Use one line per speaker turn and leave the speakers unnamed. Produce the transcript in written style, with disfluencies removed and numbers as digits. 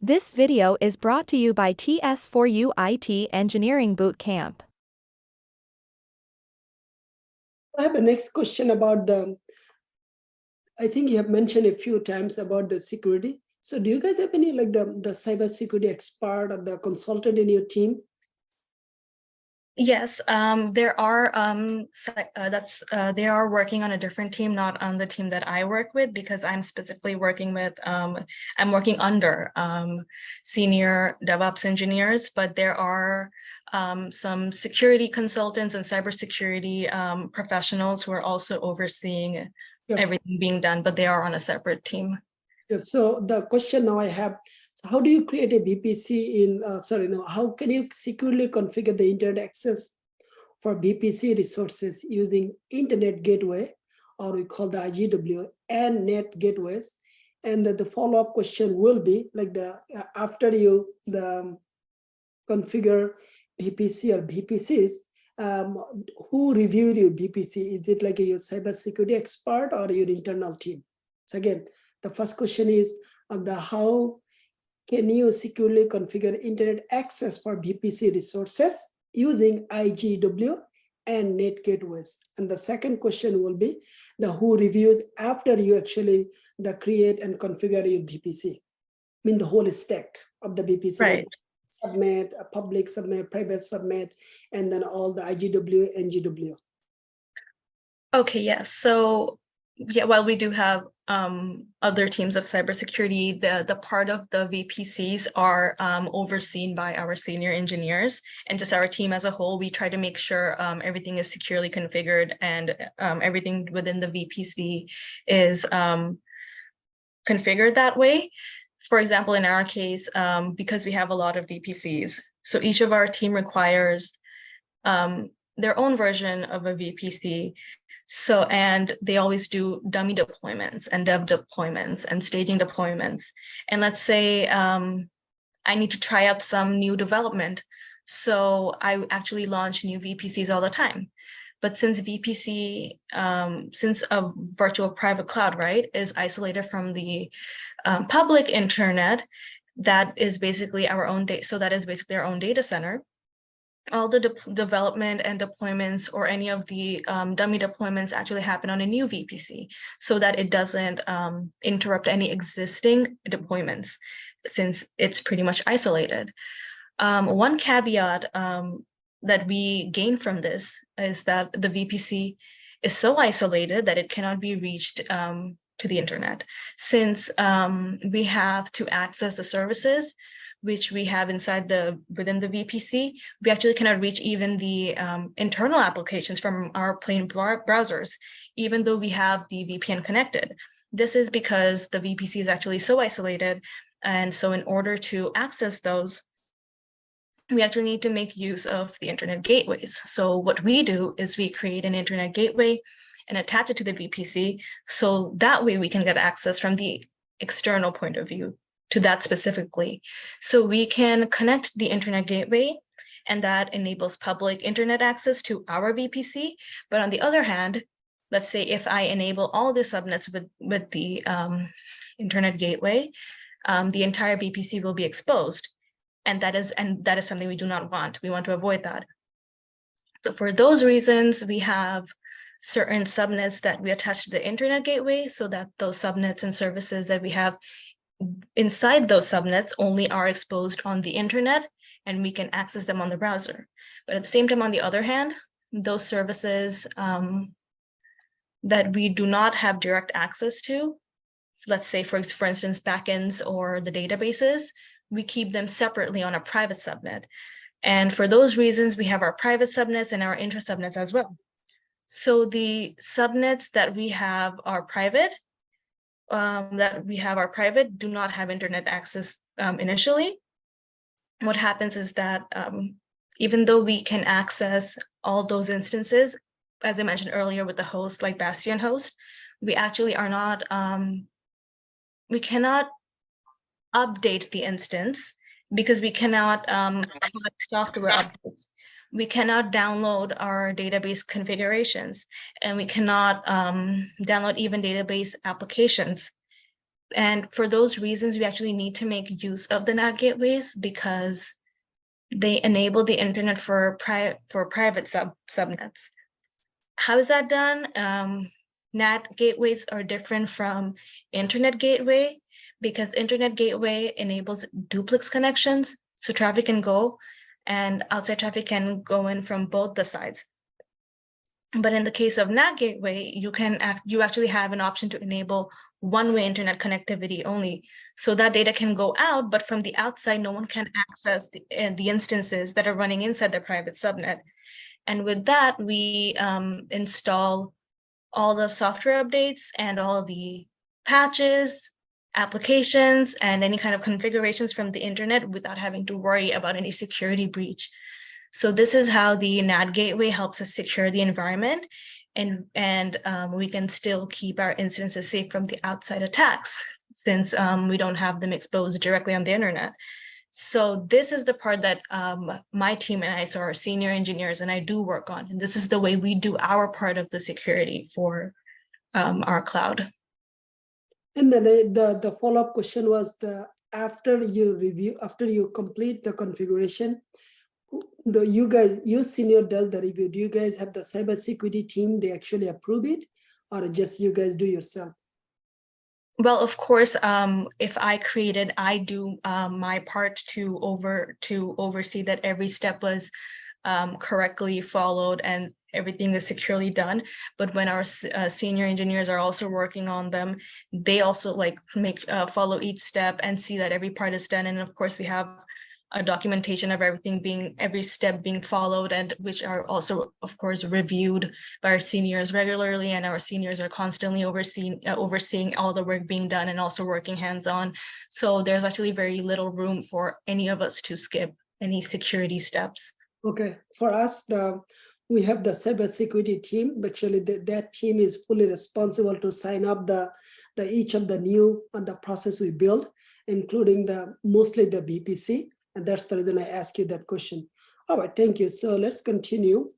This video is brought to you by TS4U IT Engineering Bootcamp.
I have a next question about I think you have mentioned a few times about the security. So do you guys have any like the cybersecurity expert or the consultant in your team?
Yes, there are they are working on a different team, not on the team that I work with, because I'm specifically working with I'm working under senior DevOps engineers, but there are some security consultants and cybersecurity professionals who are also overseeing everything being done, but they are on a separate team.
So the question now I have, so how do you create a VPC in, how can you securely configure the internet access for VPC resources using Internet Gateway, or we call the IGW, and NAT gateways? And the follow-up question will be like after you configure VPC or VPCs, who reviewed your VPC? Is it like your cybersecurity expert or your internal team? So again, the first question is how can you securely configure internet access for VPC resources using IGW and NAT gateways? And the second question will be who reviews after you actually create and configure your VPC? I mean the whole stack of the VPC.
Right.
Subnet, a public subnet, private subnet, and then all the IGW, NGW.
Okay, yes. So yeah, while we do have other teams of cybersecurity, the part of the VPCs are overseen by our senior engineers, and just our team as a whole, we try to make sure everything is securely configured and everything within the VPC is configured that way. For example, in our case, because we have a lot of VPCs, so each of our team requires their own version of a VPC. So, and they always do dummy deployments and dev deployments and staging deployments. And let's say I need to try out some new development. So I actually launch new VPCs all the time. But since VPC, since a virtual private cloud, right, is isolated from the public internet, that is basically our own data. So that is basically our own data center. All the development and deployments or any of the dummy deployments actually happen on a new VPC so that it doesn't interrupt any existing deployments, since it's pretty much isolated. One caveat that we gain from this is that the VPC is so isolated that it cannot be reached to the internet, since we have to access the services which we have within the VPC. We actually cannot reach even the internal applications from our plain browsers, even though we have the VPN connected. This is because the VPC is actually so isolated, and so in order to access those, we actually need to make use of the internet gateways. So what we do is we create an internet gateway and attach it to the VPC, so that way we can get access from the external point of view to that specifically. So we can connect the internet gateway, and that enables public internet access to our VPC. But on the other hand, let's say if I enable all the subnets with the internet gateway, the entire VPC will be exposed. And that is something we do not want. We want to avoid that. So for those reasons, we have certain subnets that we attach to the internet gateway, so that those subnets and services that we have inside those subnets only are exposed on the internet, and we can access them on the browser. But at the same time, on the other hand, those services that we do not have direct access to, let's say for instance, backends or the databases, we keep them separately on a private subnet. And for those reasons, we have our private subnets and our intra subnets as well. So the subnets that we have are private, do not have internet access initially. What happens is that even though we can access all those instances, as I mentioned earlier with the host like Bastion host, we actually are not, we cannot update the instance because we cannot software updates. We cannot download our database configurations, and we cannot download even database applications. And for those reasons, we actually need to make use of the NAT gateways because they enable the internet for private subnets. How is that done? NAT gateways are different from internet gateway because internet gateway enables duplex connections, so traffic can go and outside traffic can go in from both the sides. But in the case of NAT gateway, you actually have an option to enable one-way internet connectivity only. So that data can go out, but from the outside, no one can access the instances that are running inside the private subnet. And with that, we install all the software updates and all the patches, applications, and any kind of configurations from the internet without having to worry about any security breach. So this is how the NAT gateway helps us secure the environment, and we can still keep our instances safe from the outside attacks since we don't have them exposed directly on the internet. So this is the part that my team and I, so our senior engineers and I do work on. And this is the way we do our part of the security for our cloud.
And then the follow-up question was after you complete the configuration, you senior does the review. Do you guys have the cybersecurity team? They actually approve it, or just you guys do yourself?
Well, of course, if I created, I do my part to oversee that every step was correctly followed and everything is securely done. But when our senior engineers are also working on them, they also follow each step and see that every part is done. And of course, we have a documentation of every step being followed, and which are also, of course, reviewed by our seniors regularly, and our seniors are constantly overseeing all the work being done and also working hands-on. So there's actually very little room for any of us to skip any security steps.
Okay, for us, we have the cybersecurity team. Actually, that team is fully responsible to sign up each of the new the process we build, including mostly the VPC. And that's the reason I asked you that question. All right, thank you. So let's continue.